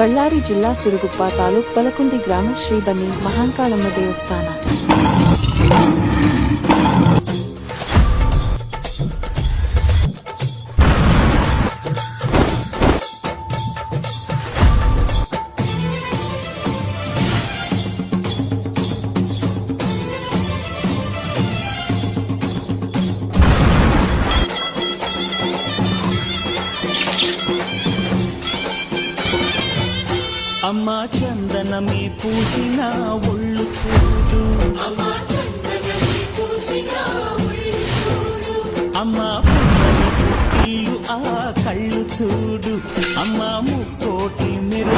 ಬಳ್ಳಾರಿ ಜಿಲ್ಲಾ ಸಿರುಗುಪ್ಪ ತಾಲೂಕ್ ಬಲಕುಂದಿ ಗ್ರಾಮ ಶ್ರೀ ಬನ್ನಿ ಮಹಾಂಕಾಳಮ್ಮ ದೇವಸ್ಥಾನ. అమ్మా చందనమే పూసిన ఒళ్ళు చూడు, అమ్మా పువ్వులు పుట్టిలు ఆ కళ్ళు చూడు, అమ్మా ముక్కోటి మెరు